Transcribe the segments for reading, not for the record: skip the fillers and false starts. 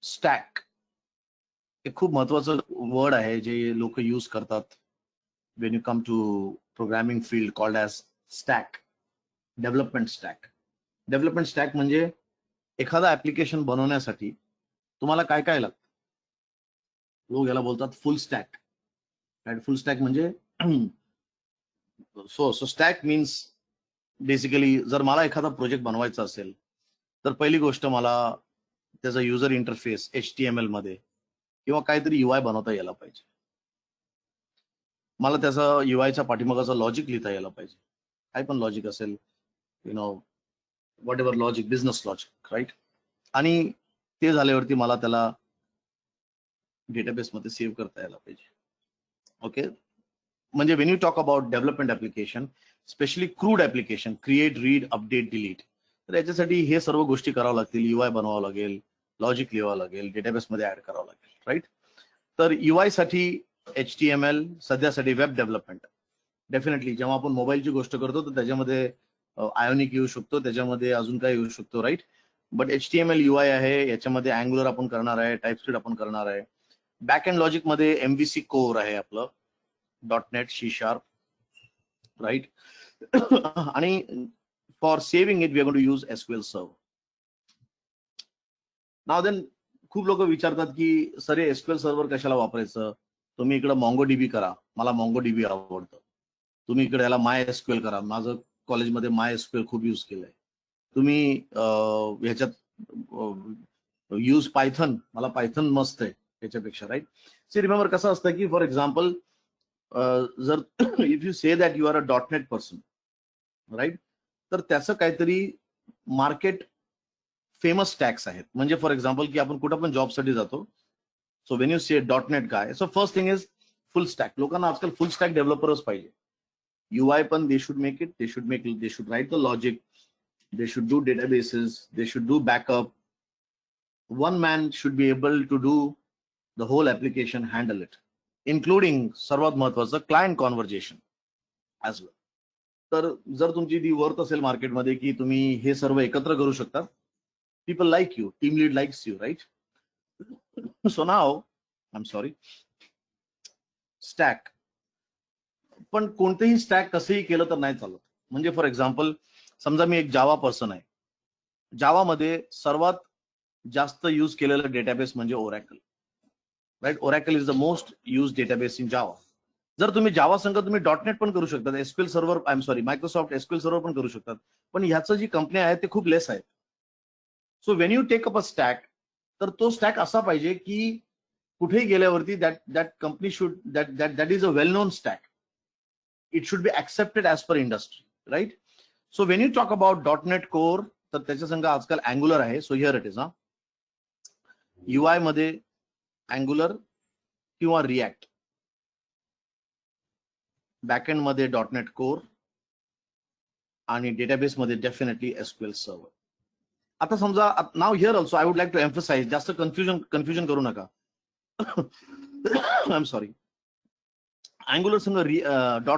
Stack एक खूप महत्वाचं वर्ड आहे जे लोक यूज करतात when you come to programming field called as stack. Development stack. Development stack म्हणजे एखादा ऍप्लिकेशन बनवण्यासाठी तुम्हाला काय काय लागतं. लोक याला बोलतात फुल स्टॅक. फुल स्टॅक म्हणजे सो स्टॅक मीन्स बेसिकली जर मला एखादा प्रोजेक्ट बनवायचा असेल तर पहिली गोष्ट मला त्याचा युजर इंटरफेस HTML मध्ये किंवा काहीतरी UI बनवता यायला पाहिजे. मला त्याचा UIच्या पाठीमागाचा लॉजिक लिहिता यायला पाहिजे. काय पण लॉजिक असेल, whatever logic, business logic, right. आणि ते झाल्यावरती मला त्याला डेटाबेस मध्ये सेव्ह करता यायला पाहिजे. ओके. म्हणजे when you talk about development application, specially crude application, create, read, update, delete, तर याच्यासाठी हे सर्व गोष्टी कराव्या लागतील. UI बनवावं लागेल, लॉजिक लिहावं लागेल, डेटाबेस मध्ये ऍड करावं लागेल, राईट. तर UI साठी HTML, सध्यासाठी वेब डेव्हलपमेंट. डेफिनेटली जेव्हा आपण मोबाईलची गोष्ट करतो तर त्याच्यामध्ये आयोनिक येऊ शकतो, त्याच्यामध्ये अजून काय येऊ शकतो, राईट. बट HTML UI आहे, याच्यामध्ये अँग्युलर आपण करणार आहे, टाइपस्क्रिप्ट आपण करणार आहे. बॅक एंड लॉजिक मध्ये MVC कोर आहे आपलं, .NET, C#, राईट. आणि for saving it we are going to use SQL server. Now then खूप लोक विचारतात की सर SQL सर्व्हर कशाला वापरायचं. तुम्ही इकडे MongoDB करा, मला MongoDB आवडतं. तुम्ही इकडे याला MySQL करा, माझं कॉलेजमध्ये MySQL खूप यूज केलंय. तुम्ही ह्याच्यात यूज पायथन, मला पायथन मस्त आहे याच्यापेक्षा, राईट. सी रिमेंबर कसं असतं की फॉर एक्झाम्पल जर if you say that you are a .NET person, right, तर त्याचं काहीतरी मार्केट फेमस स्टॅक्स आहेत. म्हणजे फॉर एक्झाम्पल की आपण कुठं पण जॉबसाठी जातो, सो वेन यू से .NET guy, so first thing is full stack. लोकांना आजकाल फुल स्टॅक डेव्हलपरच पाहिजे. UI पण they should make it, they should write the logic, they should do databases, they should do backup. One man should be able to do the whole application, handle it, including सर्वात महत्वाचं client conversation as well. तर जर तुमची ती worth असेल मार्केटमध्ये की तुम्ही हे सर्व एकत्र करू शकता, people like you, team lead likes you, right? So now I'm sorry, stack. पण कोणतेही स्टॅक कसंही केलं तर नाही चालत. म्हणजे फॉर एक्झाम्पल समजा मी एक जावा पर्सन आहे. जावामध्ये सर्वात जास्त यूज केलेलं डेटाबेस म्हणजे Oracle, right. Oracle is the most use database in Java. जर तुम्ही जावा संघ तुम्ही .NET पण करू शकतात, SQL server, I am sorry, Microsoft SQL server पण करू शकतात, पण ह्याचं जी कंपनी आहे ते खूप लेस आहेत. So when you take up a stack, तर तो स्टॅक असा पाहिजे की कुठेही गेल्यावरती that company should that is a well known stack. It should be accepted as per industry, right. So when you talk about .NET core, तर त्याच्या संघ आजकाल अँग्युलर आहे. So here it is. UI मध्ये अँग्युलर किंवा React, backend मध्ये .NEट core, आणि डेटाबेस मध्ये डेफिनेटली SQL सर्व्हर. आता समजा नाव here also I would like to emphasise, जास्त कन्फ्युजन करू नका. आय एम सॉरी, अँग्युलर संघ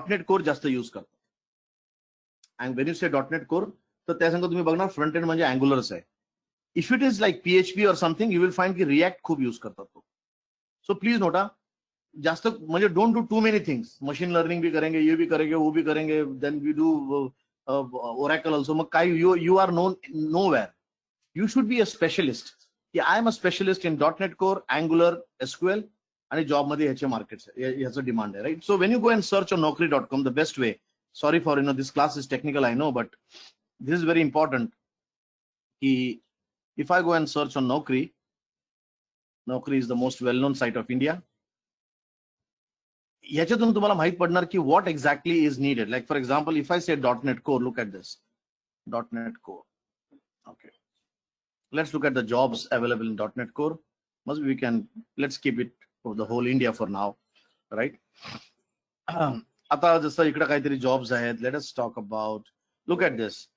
.NEट कोर जास्त यूज करतो. अँड वेन यू से .NEट कोर, तर त्या संघ तुम्ही बघणार फ्रंट एंड म्हणजे अँग्युलरच आहे. If it is like PHP और समथिंग, यू विल फाइंड की रिॲक्ट खूप यूज करतात तो. सो प्लीज नोटा, जास्त म्हणजे don't do too many things. Machine learning भी करेंगे, ये भी करेंगे, वो भी करेंगे, then we do Oracle also. मग काय you are nowhere. You should be a specialist. की I am a specialist in .NEट कोर, अँग्युलर, SQL, आणि जॉबमध्ये ह्याचे मार्केट्स, ह्याचं डिमांड आहे, right. So when you go and search on naukri.com, the best way, sorry for this class is technical, I know, but this is very important. If I go and search on Naukri is the most well-known site of India. ह्याच्यातून तुम्हाला माहित पडणार की what exactly is needed. Like for example, if I say .NET Core, look at this. .NET Core. Okay. Let's look at the jobs available in .NET Core. Let's keep it for the whole India for now, right? आता जसं इकडे काहीतरी jobs आहेत. Let us talk about, look at this.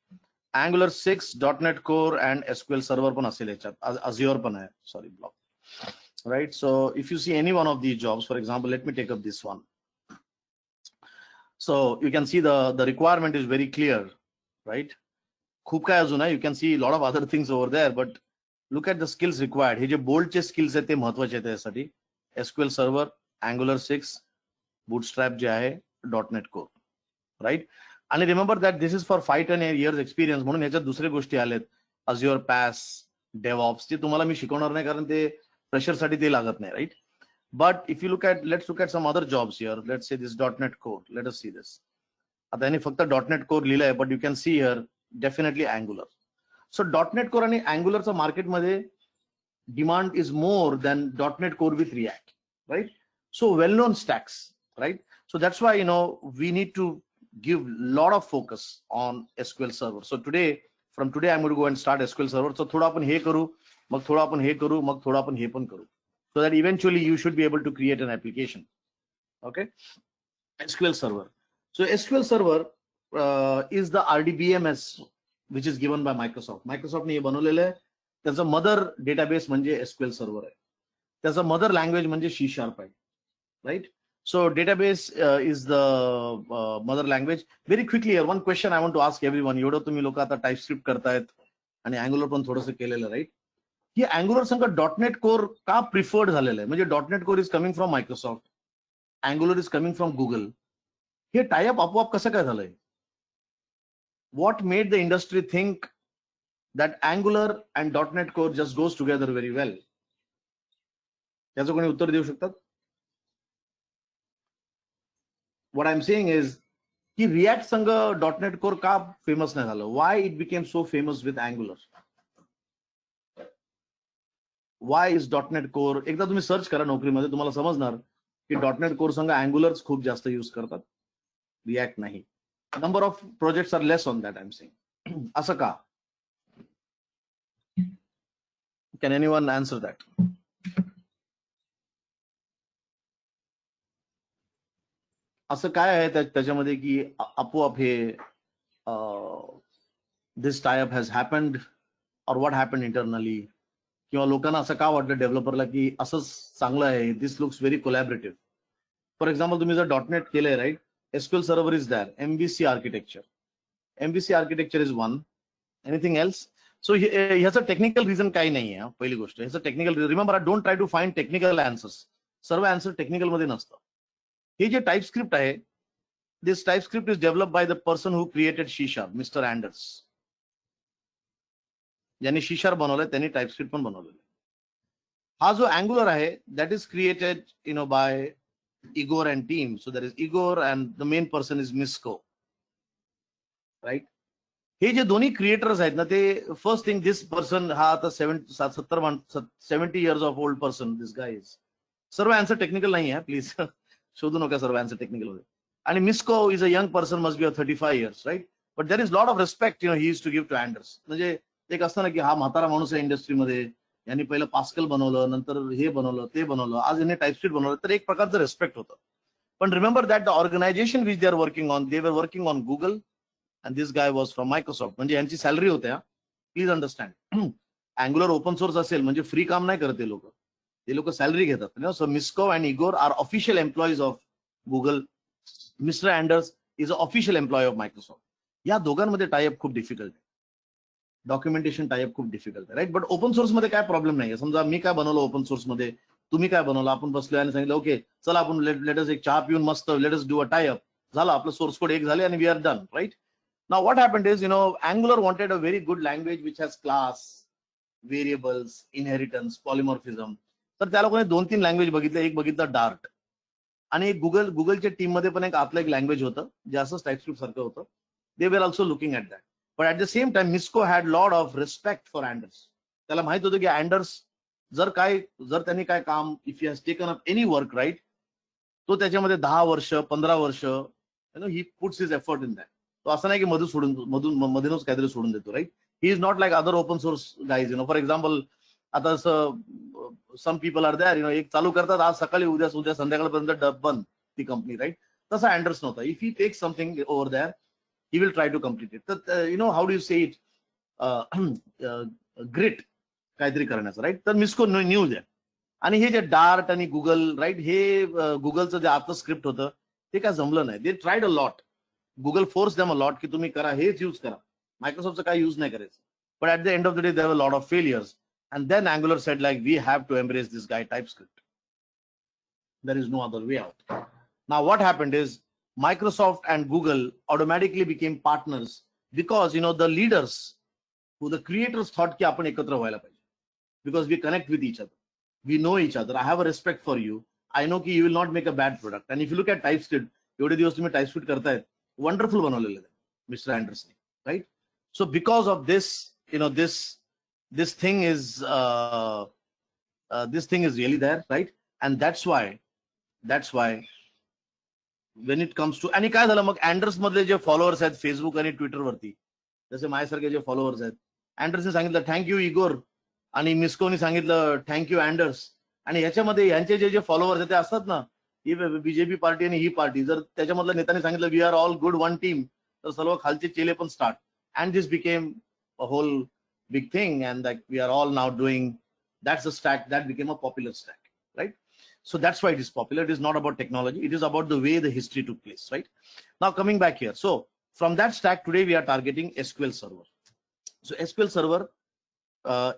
Angular 6, .NET Core and SQL Server पण असेल याच्यात. Azure पण आहे, sorry, block. Right, so if you see any one of these jobs, for example, let me take up this one. So you can see the requirement is very clear, right? खूप काय अजून आहे, you can see a lot of other things over there, but look at the skills required. हे जे बोल्डचे skills आहेत ते महत्वाचे आहेत त्यासाठी. SQL सर्व्हर, Angular 6, बूटस्ट्रॅप जे आहे, .NET कोर, राईट. आणि remember that this is for 5-10 years experience. म्हणून ह्याच्यात दुसऱ्या गोष्टी आल्यात, Azure PaaS, DevOps, ते तुम्हाला मी शिकवणार नाही कारण ते फ्रेशरसाठी ते लागत नाही, right. But if you look at, let's look at some other jobs here. Let's say this .NET Core. Let us see this. आता याने फक्त .NET Core लिहिलंय, but you can see here definitely Angular. So .NET Core आणि Angularचा मार्केटमध्ये demand is more than .NET Core with React, right? So well-known stacks, right? So that's why we need to give lot of focus on SQL Server. So from today I'm going to go and start SQL Server. So थोडं आपण हे करू, मग थोडं आपण हे करू, मग थोडं आपण हे पण करू. So that eventually you should be able to create an application. Okay, SQL Server. So SQL Server is the RDBMS which is given by Microsoft. Microsoft ने बनवलेलं आहे. त्याचा मदर डेटाबेस म्हणजे SQL Server आहे. त्याचा मदर लँग्वेज म्हणजे C# आहे, right? So database is the mother language. Very quickly here, one question I want to ask everyone. एवढं तुम्ही लोक आता TypeScript करतायत आणि Angular पण थोडंसं केलेलं, right? ही अँग्युलर संघ .NET कोर का प्रिफर्ड झालेलं आहे? म्हणजे .NEट core is coming from Microsoft, Angular is coming from Google. हे टायअप आपोआप कसं काय झालंय? What made the industry think that Angular and .NEट core just goes together very well? त्याचं कोणी उत्तर देऊ शकतात? What I am saying is की रिॲक्ट संघ .NEट कोर का फेमस नाही झालं? Why it became so famous with Angular? Why is .NEट कोर? एकदा तुम्ही सर्च करा नोकरीमध्ये, तुम्हाला समजणार की .NEट कोर संघ अँग्युलर्स खूप जास्त यूज करतात, रिॲक्ट नाही. Number of projects are less on that. I am saying असं का? Can anyone answer that? असं काय आहे त्याच्यामध्ये की आपोआप हे this tie-up has happened, or what happened internally? किंवा लोकांना असं का वाटलं डेव्हलपरला की असंच चांगलं आहे, this looks very collaborative? For example तुम्ही जर .NET केलंय, right, SQL server is there, MVC architecture is one. Anything else? So ह्याचं टेक्निकल रिझन काही नाही आहे. पहिली गोष्ट, ह्याचं technical, remember, don't try to find technical answers. सर्व आन्सर टेक्निकल मध्ये नसतं. हे जे टाइपस्क्रिप्ट आहे, this TypeScript is develop by the person who created C#, mister Anders. ज्यांनी C# बनवलंय त्यांनी टाइपस्क्रिप्ट पण बनवलेलं. हा जो अँग्युलर आहे, that is created by Igor and team. So there is Igor and the main person is Misko, right? हे जे दोन्ही क्रिएटर्स आहेत ना, ते फर्स्ट थिंग, दिस पर्सन हा आता 70 years of old person, this guy is. सर्व answer technical नाही आहे, प्लीज शोधू नका सर्व आन्सर टेक्निकल मध्ये. आणि Misko is a young person, must be 35 years, right? But there is lot of respect he is to give to Anders. म्हणजे एक असतं ना की हा म्हातारा माणूस आहे इंडस्ट्रीमध्ये, यांनी पहिलं पास्कल बनवलं, नंतर हे बनवलं, ते बनवलं, आज यांनी टाइपस्क्रिप्ट बनवलं, तर एक प्रकारचं रिस्पेक्ट होतं. पण remember that the organisation which they are working on, they were working on Google and this guy was from Microsoft. म्हणजे यांची सॅलरी होत्या, please understand. Angular open source असेल म्हणजे फ्री काम नाही करत ते लोक सॅलरी घेतात. So Misko and Igor are official employees of Google. Mister Anders is a official employ of Microsoft. या दोघांमध्ये टायअप खूप डिफिकल्ट आहे, डॉक्युमेंटेशन टाइप खूप डिफिकल्ट आहे, राईट? बट ओपन सोर्स मध्ये काय प्रॉब्लेम नाही. समजा मी काय बनवलं ओपन सोर्स मध्ये, तुम्ही काय बनवलं, आपण बसलोय आणि सांगितलं ओके चला आपण लेटस एक चहा पिऊन मस्त लेटस डू अ टाइप, झालं आपलं सोर्स कोड एक झाले आणि we are done, right? Now what happened is Angular wanted a very good language which has class, variables, inheritance, polymorphism. तर त्याला कोणी 2-3 लँग्वेज बघितलं. एक बघितलं डार्ट, आणि गुगलच्या टीम मध्ये पण एक आतलं एक लँग्वेज होतं जे असं टाइपस्क्रिप्ट सारखं होतं. They were also looking at that. But at the same time, Misko had lot of respect for Anders. त्याला माहित होतं की अँडर्स जर त्यांनी काय काम, if he has taken up any work, right, तो त्याच्यामध्ये 10 वर्ष 15 वर्ष he puts his effort in that. तो असं नाही की मधूनच काहीतरी सोडून देतो, राईट? He is not like other open source guys. For example, आता सम पीपल आर देअर, एक चालू करतात आज सकाळी, उद्या संध्याकाळपर्यंत बंद ती कंपनी, राईट? तसा अँडर्स नव्हता. If he take something over there, he will try to complete it. तर how do you say it, grit काहीतरी करण्याचं, राईट? तर मिस्को न्यूज आहे. आणि हे जे डार्ट आणि गुगल, राईट, हे गुगलचं जे आतलं स्क्रिप्ट होतं ते काय जमलं नाही. They tried a lot. Google force them a lot की तुम्ही करा, हेच यूज करा, मायक्रोसॉफ्टचं काय यूज नाही करायचं. But at the end of the day there were lot of failures. And then Angular said, like, we have to embrace this guy TypeScript. There is no other way out. Now, what happened is Microsoft and Google automatically became partners because, the leaders, who the creators thought ki apan ekatra व्हायला पाहिजे, because we connect with each other. We know each other. I have a respect for you. I know ki you will not make a bad product. And if you look at TypeScript, एवढे दिवस तुम्ही TypeScript करतायत, wonderful बनवलेले आहे, Mr. Anderson, right? So because of this, this thing is really there, right? And that's why when it comes to, आणि काय झालं मग Anders मधले जे फॉलोअर्स आहेत फेसबुक आणि ट्विटर वरती, जसे माझ्यासारखे जे फॉलोअर्स आहेत, अँडर्सने सांगितलं थँक्यू इगोर, आणि मिस्कोनी सांगितलं थँक्यू अँडर्स. आणि याच्यामध्ये यांचे जे फॉलोअर्स आहेत ते असतात ना, ही बीजेपी पार्टी आणि ही पार्टी, जर त्याच्यामधल्या नेत्याने सांगितलं we are all good one team, तर सर्व खालचे चेले पण start. And this became a whole big thing, and that we are all now doing. That's a stack that became a popular stack, right? So that's why it is popular. It is not about technology. It is about the way the history took place, right? Now coming back here. So from that stack, today we are targeting SQL Server. So SQL Server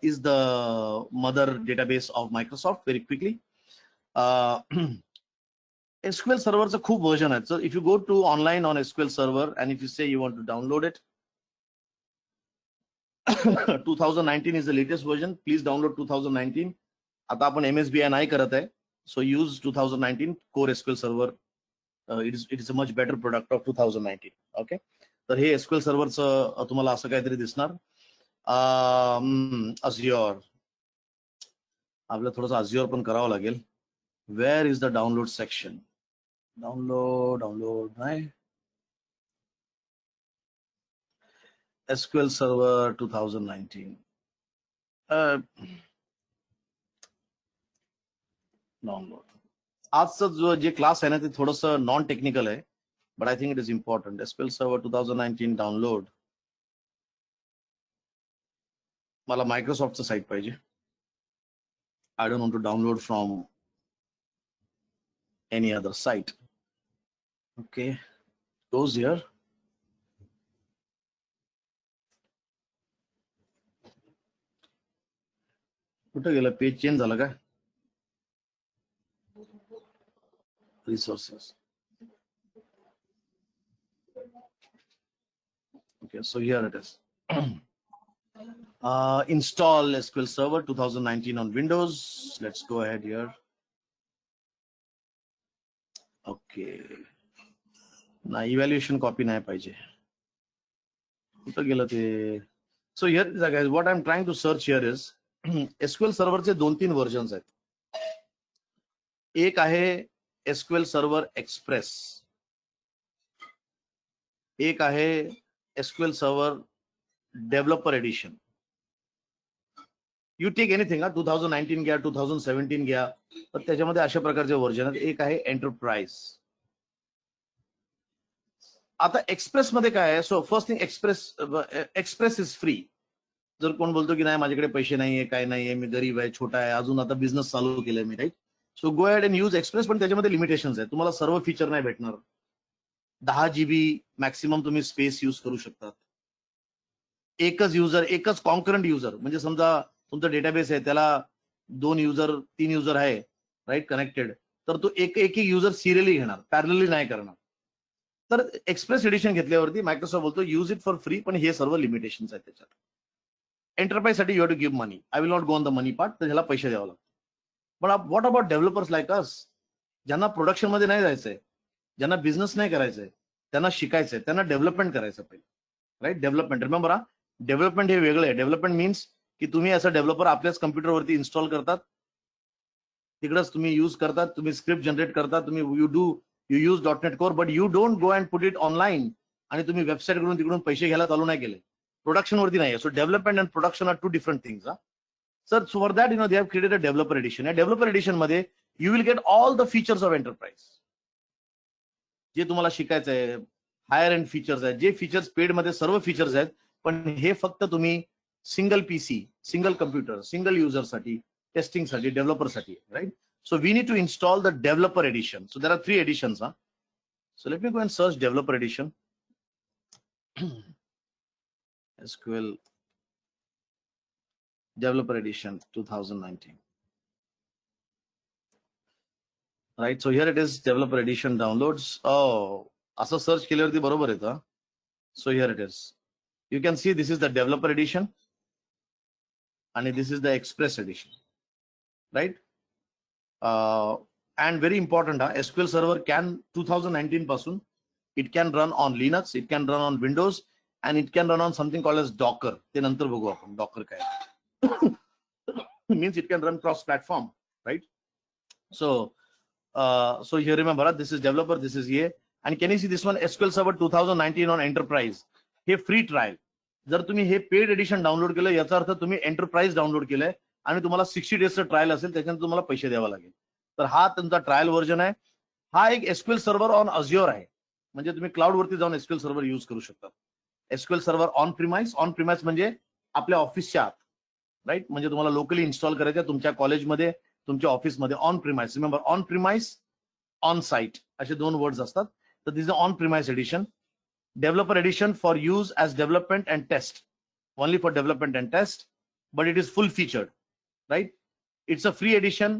is the mother database of Microsoft. Very quickly, SQL Server is a खूप version आहे. So if you go to online on SQL Server and if you say you want to download it, 2019 is the latest version. Please download 2019. आता आपण MSBI नाही करत आहे, so use 2019 core SQL Server. It is a much better product of 2019. Okay, तर हे SQL Server चं तुम्हाला असं काहीतरी दिसणार. Azure, आपल्याला थोडंसं Azure पण करावं लागेल. Where is the download section? Download नाही. SQL Server 2019. Download. आजचं जो जे क्लास आहे ना ते थोडंसं नॉन टेक्निकल आहे, but I think it is important. SQL Server 2019 download. मला मायक्रोसॉफ्टचं साईट पाहिजे. I don't want to download from any other site. Okay, goes here. कुठे गेलं? पेज चेंज झालं का? Resources. Okay, so here it is. Install SQL Server 2019 on Windows. Let's go ahead here. Okay. Now evaluation copy नाही पाहिजे. कुठे गेलं ते? So here guys, what I'm trying to search here is SQL Server चे 2-3 versions आहेत. एक आहे SQL Server Express, एक आहे SQL Server Developer Edition. You take anything, 2019 घ्या, 2017 घ्या, तर त्याच्यामध्ये अशा प्रकारचे वर्जन आहेत. एक आहे एंटरप्राइज. आता एक्सप्रेस मध्ये काय आहे? So first thing, express is free. जर कोण बोलतो की नाही माझ्याकडे पैसे नाहीये, काय नाहीये, मी गरीब आहे, छोटा आहे, अजून आता बिझनेस चालू केलाय मी, right? So go ahead and use Express. पण त्याच्यामध्ये लिमिटेशन्स आहेत. तुम्हाला सर्व फीचर नाही भेटणार. 10 GB मॅक्सिमम तुम्ही स्पेस यूज करू शकतात. एकच युजर, एकच कॉन्करंट युजर, म्हणजे समजा तुमचा डेटाबेस आहे, त्याला 2 युजर 3 युजर आहे, राईट, कनेक्टेड, तर तो एक युजर सिरियली घेणार, पॅरलली नाही करणार. तर एक्सप्रेस एडिशन घेतल्यावरती मायक्रोसॉफ्ट बोलतो यूज इट फॉर फ्री, पण हे सर्व लिमिटेशन्स आहेत त्याच्यात. एंटरप्राइज साठी you have to give money. I will not go on the money part, तर ह्याला पैसे द्यावं लागतात. पण what about developers like us, ज्यांना प्रोडक्शन मध्ये नाही जायचंय, ज्यांना बिझनेस नाही करायचंय, त्यांना शिकायचंय, त्यांना डेव्हलपमेंट करायचं पहिले, राईट? डेव्हलपमेंट, रिमेंबर हा, डेव्हलपमेंट हे वेगळं आहे. डेव्हलपमेंट मीन्स की तुम्ही असं डेव्हलपर आपल्याच कम्प्युटरवरती इन्स्टॉल करतात, तिकडेच तुम्ही यूज करतात, तुम्ही स्क्रिप्ट जनरेट करतात, तुम्ही you use .NET Core, but you don't go and put it online आणि तुम्ही वेबसाईट करून तिकडून पैसे घ्यायला चालू नाही केले, प्रोडक्शन वरती नाही. So development and production are two different things. Sir, so for that they have created a developer edition. या डेव्हलपर एडिशन मध्ये you will get all the features of enterprise, जे तुम्हाला शिकायचं आहे, हायर एंड फीचर्स आहेत, जे features paid मध्ये सर्व features आहेत, पण हे फक्त तुम्ही single PC, single computer, single user साठी, टेस्टिंग साठी, डेव्हलपर साठी, right? So we need to install the developer edition. So there are 3 editions. So let me go and search developer edition. SQL developer edition 2019. Right, so here it is, developer edition downloads. Oh, asa search केल्यावरती बरोबर येतं. So here it is. You can see this is the developer edition and this is the express edition, right? And very important, SQL Server can 2019 pasun, it can run on Linux, it can run on Windows, and it can run on something called as Docker. Te nantar bagu apan Docker kai. Means it can run cross platform, right? So so here remember, this is developer, this is EA, and can you see this one, SQL Server 2019 on enterprise. हे free trial. जर तुम्ही हे paid addition download केलं याचा अर्थ तुम्ही enterprise download केलंय आणि तुम्हाला 60 डेजचं trial असेल त्याच्यानंतर तुम्हाला पैसे द्यावा लागेल. तर हा तुमचा ट्रायल व्हर्जन आहे. हा एक SQL सर्व्हर ऑन अज्युअर आहे, म्हणजे तुम्ही क्लाउड वरती जाऊन SQL सर्व्हर यूज करू शकता. SQL सर्व्हर ऑन प्रिमाइस म्हणजे आपल्या ऑफिसच्या आत, राईट, म्हणजे तुम्हाला लोकली इन्स्टॉल करायचं तुमच्या कॉलेजमध्ये, तुमच्या ऑफिसमध्ये. On premise, remember, on premise, on site असे दोन वर्ड्स असतात. तर this is on premise edition. Developer edition for use as development and test, only for development and test, but it is full featured, right? It's a free edition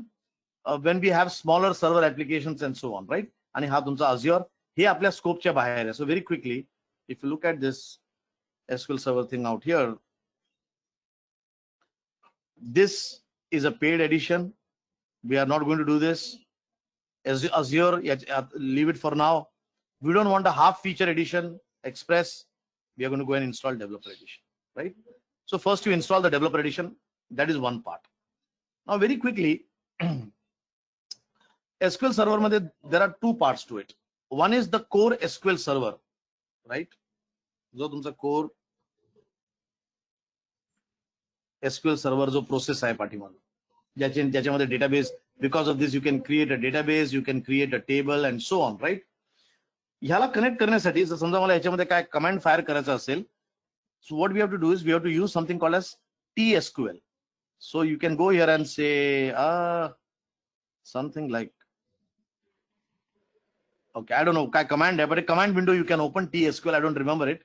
when we have smaller server applications and so on, right? And ha tumcha Azure, he apल्या scope च्या बाहेर आहे. So very quickly, if you look at this SQL Server thing out here, this is a paid edition. We are not going to do this. Azure, leave it for now. We don't want a half feature edition. Express, we are going to go and install developer edition, right? So first you install the developer edition. That is one part. Now very quickly, SQL Server, there are two parts to it. One is the core SQL Server, right? जो तुमचा core SQL Server जो process आहे पाठीमागे, ज्याच्यामध्ये database, because of this you can create a database, you can create a table and so on, right? ह्याला connect करण्यासाठी जर समजा मला याच्यामध्ये काय कमांड फायर करायचा असेल, so what we have to do is we have to use something called as TSQL. So you can go here and say something like, okay, I don't know काय command है, but a command window you can open TSQL. I don't remember it.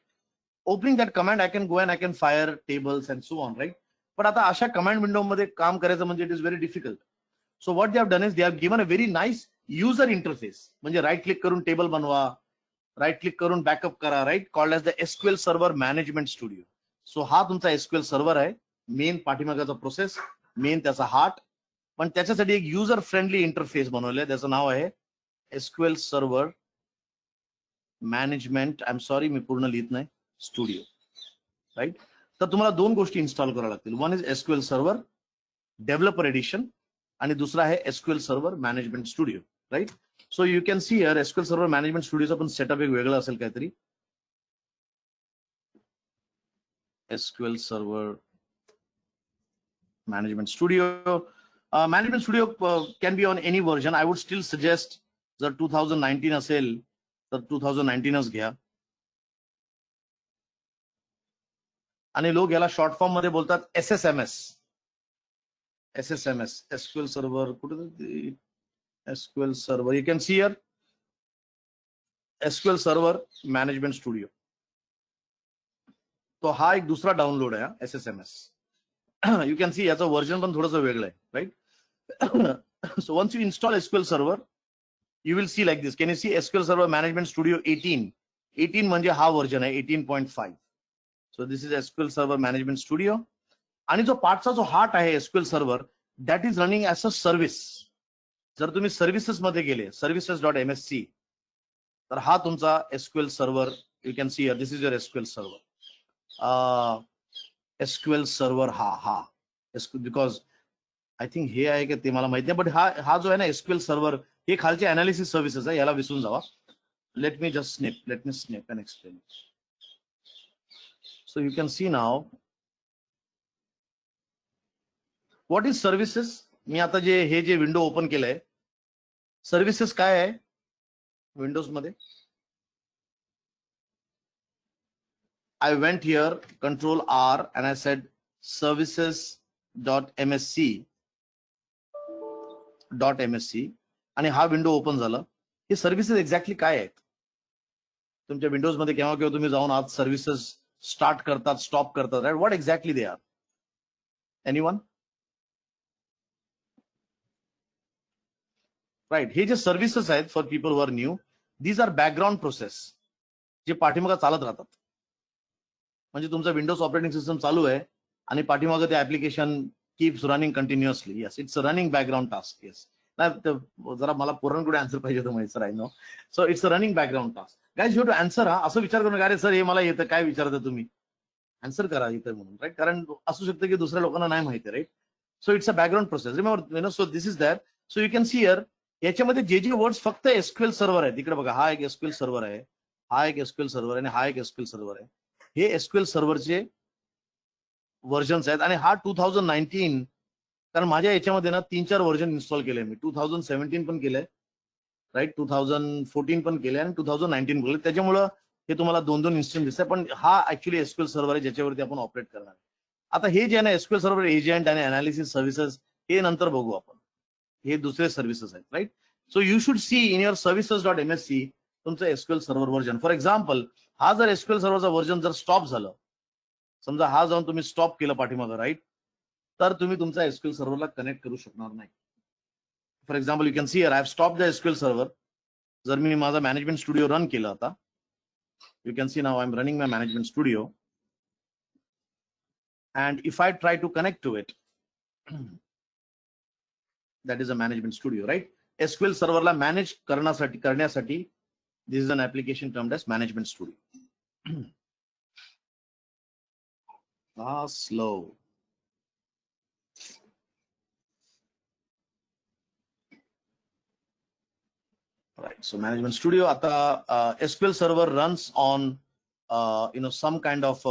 Opening that command, I can go and I can fire tables and so on, right? But आता अशा command window मध्ये काम करायचं म्हणजे it is very difficult. So what they have done is they have given a very nice user interface. म्हणजे right click करून table बनवा, right click करून बॅकअप करा, right, called as the SQL server management studio. So हा तुमचा SQL server आहे, main पाठीमागाचा process, main त्याचा हार्ट, पण त्याच्यासाठी एक युजर फ्रेंडली इंटरफेस बनवलंय. त्याचं नाव आहे SQL server management, I am sorry मी पूर्ण लिहित नाही, स्टुडिओ, राईट. तर तुम्हाला दोन गोष्टी इन्स्टॉल कराव्या लागतील. One is SQL server developer edition आणि दुसरा आहे SQL server management studio, right. So you can see here SQL Server Management Studioचा पण सेटअप एक वेगळा असेल काहीतरी. SQL Server Management Studio. Management Studio can be on any version. I would still suggest जर 2019 असेल तर 2019च घ्या. आणि लोक याला शॉर्ट फॉर्म मध्ये बोलतात SSMS. SSMS, SQL Server, कुठे SQL Server, you can see here SQL Server Management Studio. तो हा एक दुसरा डाउनलोड आहे SSMS. You can see याचा वर्जन पण थोडंसं वेगळं आहे, right. So once you install SQL Server, you will see like this. Can you see SQL Server Management Studio 18? 18 म्हणजे हा वर्जन आहे 18.5. So this is SQL Server Management Studio. आणि जो पार्टचा जो हार्ट आहे SQL Server, that is running as a service. जर तुम्ही services मध्ये गेले, services.msc, तर हा तुमचा SQL server, you can see this is your SQL server. SQL server हा बिकॉज आय थिंक हे आहे की ते मला माहिती नाही, बट हा जो आहे ना SQL सर्व्हर, हे खालचे अनालिसिस सर्व्हिसेस आहे, याला विसरून जावा. Let me snap and explain. So you can see नाव व्हॉट इज सर्व्हिसेस. मी आता हे जे विंडो ओपन केलंय, सर्व्हिसेस काय आहे विंडोज मध्ये. I went here, Control R, and I said services.msc. आणि हा विंडो ओपन झाला. हे सर्व्हिसेस एक्झॅक्टली काय आहेत तुमच्या विंडोज मध्ये, केव्हा केव्हा तुम्ही जाऊन आज सर्व्हिसेस स्टार्ट करतात, स्टॉप करतात, right, what exactly they are. Anyone? Right. हे जे सर्व्हिसेस आहेत for people who are new, these are background process जे पाठीमागे चालत राहतात. म्हणजे तुमचा विंडोज ऑपरेटिंग सिस्टम चालू आहे आणि पाठीमागे ते application keeps running continuously. Yes, it's a running background task. Yes. नाही जरा मला पुरणकडे आन्सर पाहिजे होतं माहिती sir, I know. So it's a running background task. Guys you to answer. हा असं विचार करू नका अरे सर हे मला येतं, काय विचारता तुम्ही, आन्सर करा इथं म्हणून, राईट. कारण असू शकतं की दुसऱ्या लोकांना नाही माहिती, right. So it's a background process. Remember you know, so this is that. So you can see here, याच्यामध्ये जे जे वर्ड्स फक्त एसक्यूएल सर्व्हर आहेत, इकडे बघा, हा एक एसक्यूएल सर्व्हर आहे, हा एक एसक्यूएल सर्व्हर आहे आणि हा एक एसक्यूएल सर्व्हर आहे. हे एसक्यूएल सर्व्हरचे व्हर्जन्स आहेत आणि हा 2019, कारण माझ्या याच्यामध्ये ना 3-4 व्हर्जन इन्स्टॉल केले मी. 2017 पण केलंय, राईट, 2014 पण केले आणि 2019 बोलले. त्याच्यामुळं हे तुम्हाला 2-2 इन्स्टन्स दिसतात, पण हा ऍक्च्युअली एसक्यूएल सर्व्हर आहे ज्याच्यावरती आपण ऑपरेट करणार. आता हे जे आहे ना एसक्यूएल सर्व्हर एजंट आणि अनालिसिस सर्व्हिसेस, हे नंतर बघू आपण. हे दुसरे सर्व्हिसेस आहेत, right. So you should see in your services.msc तुमचं SQL server version. For example, हा जर एसक्यूएल सर्व्हरचा व्हर्जन जर स्टॉप झालं, समजा हा जाऊन तुम्ही स्टॉप केलं पाठीमागं, राईट, तर तुम्ही तुमचा एसक्यूएल सर्व्हरला कनेक्ट करू शकणार नाही. For example, you can see here I have stop the SQL server. जर मी माझा मॅनेजमेंट स्टुडिओ रन केला आता, you can see now I'm running my management studio, and if I try to connect to it, that is a management studio, right? SQL server La manage करण्यासाठी this is an application termed as management studio. Slow. Right, so management studio, आता SQL server runs on some kind of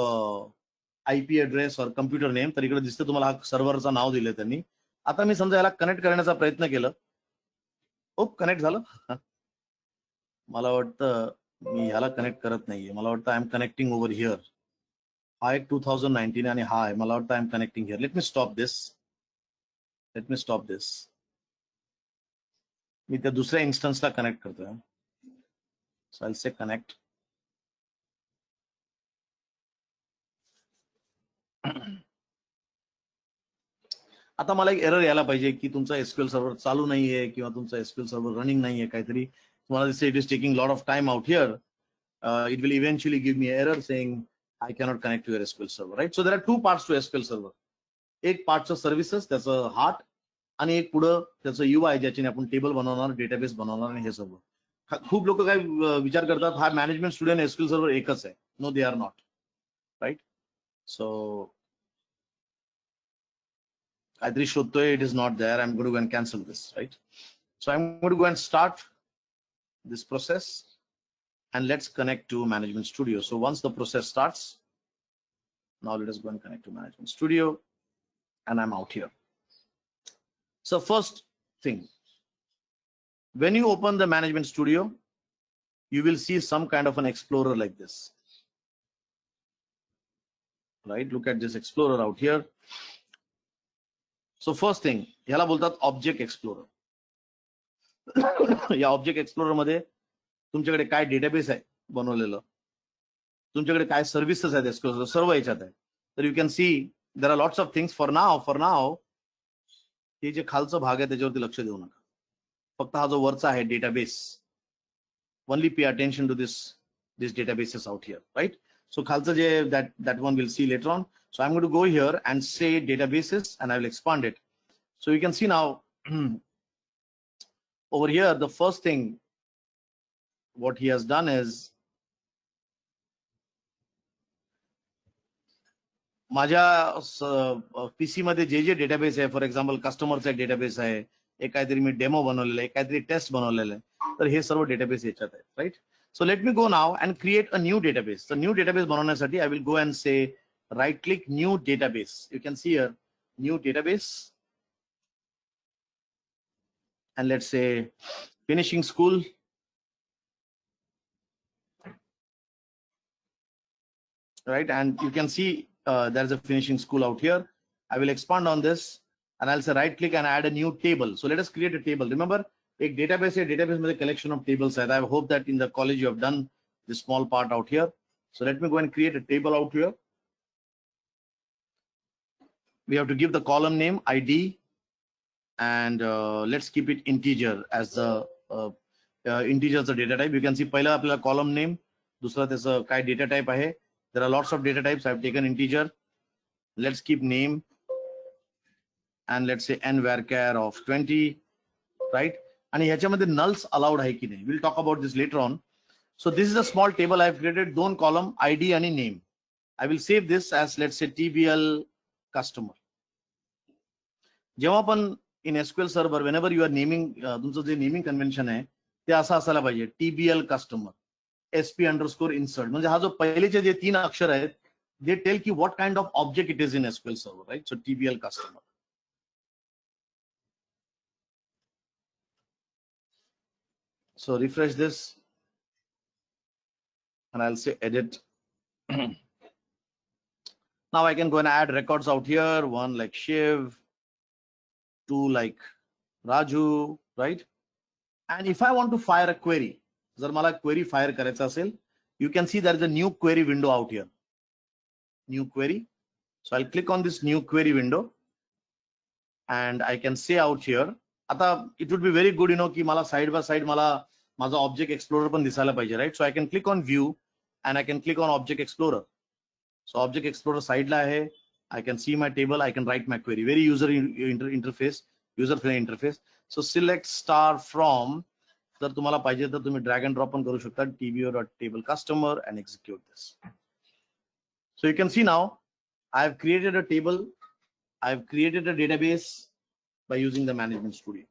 IP address or computer name. तर इकडे दिसते तुम्हाला हा सर्व्हरचं नाव दिले त्यांनी. आता मी समजा याला कनेक्ट करण्याचा प्रयत्न केलं, कनेक्ट झालं. मला वाटतं मी ह्याला कनेक्ट करत नाहीये, मला वाटतं I am connecting over here. हा एक 2019 आणि हा आहे, मला वाटतं I am connecting here. Let me stop this. मी त्या दुसऱ्या इन्स्टन्सला कनेक्ट करतोय. सो आय से कनेक्ट. आता मला एक एरर यायला पाहिजे की तुमचा एसक्यूएल सर्व्हर चालू नाहीये किंवा तुमचा एसक्यूएल सर्व्हर रनिंग नाहीये, काहीतरी तुम्हाला दिसते it is taking lot of time out here. It will eventually give me an error saying I cannot connect to your SQL server, right? So there are two parts to SQL server. एक पार्टचं services, त्याचं heart, आणि एक पुढं त्याचं UI ज्याच्याने आपण table बनवणार, database बनवणार आणि हे सर्व. खूप लोक काय विचार करतात हा मॅनेजमेंट स्टुडिओ आणि एसक्यूएल सर्व्हर एकच आहे. No, they are not, right. So काहीतरी शोधतोय, it is not there. I am going to go and cancel this, right. So I am going to go and start this process and let's connect to management studio. So once the process starts, now let us go and connect to management studio, and I'm out here. So first thing, when you open the management studio, you will see some kind of an explorer like this, right? Look at this explorer out here. So first thing, ह्याला बोलतात object explorer. या object explorer मध्ये तुमच्याकडे काय database आहे बनवलेलं, तुमच्याकडे काय सर्व्हिसेस आहेत एसक्यूएल सर्व याच्यात आहे. तर you can see there are lots of things. For नाव हे जे खालचं भाग आहे त्याच्यावरती लक्ष देऊ नका, फक्त हा जो वरचा आहे database, only pay attention to this databases out here, right. So खालचं जे that one we'll see later on. So I'm going to go here and say databases and I will expand it. So you can see now over here, the first thing what he has done is माझ्या PC मध्ये जे जे database आहे, for example कस्टमरचा एक database आहे, एक काहीतरी मी demo बनवलेला आहे, काहीतरी टेस्ट बनवलेलं आहे, तर हे सर्व डेटाबेस याच्यात आहेत, right. So let me go now and create a new database. तर न्यू डेटाबेस बनवण्यासाठी I will go and say right click new database. You can see here new database and let's say finishing school, right? And you can see there's a finishing school out here. I will expand on this and I'll say right click and add a new table. So let us create a table. Remember, a database with a collection of tables. I hope that in the college you have done this small part out here. So let me go and create a table out here. we have to give the column name ID, and let's keep it integer as the integer as the data type. You can see पहिला आपल्याला column name, दूसरा त्याचं काय data type आहे. There are lots of data types. I've taken integer. Let's keep name, and let's say n varchar of 20, right? आणि ह्याच्यामध्ये nulls allowed आहे की नाही. We'll talk about this later on. So this is a small table I've created. दोन column ID आणि name. I will save this as, let's say, TBL customer. जेव्हा पण in SQL server, whenever you are naming, तुमचं जे naming convention आहे ते असं असायला पाहिजे, TBL customer, SP_insert. म्हणजे हा जो पहिलेचे जे 3 अक्षर आहेत, they tell you what kind of object it is in SQL server, right? So TBL customer. So refresh this, and I'll say edit. Now I can go and add records out here. One like Shiv, two like Raju, right? And if I want to fire a query, जर मला query fire करायचा असेल, you can see there is a new query window out here. New query. So I'll click on this new query window, and I can say out here. आता it would be very good, की मला side by side मला माझा object explorer पण दिसायला पाहिजे, right? So I can click on view, and I can click on object explorer. So object explorer side ला आहे. I can see my table. I can write my query. Very user interface, user friendly interface. So select star from. जर तुम्हाला पाहिजे तर तुम्ही drag and drop पण करू शकता, tbo.table customer, and execute this. So you can see now I have created a table. I have created a database by using the Management Studio.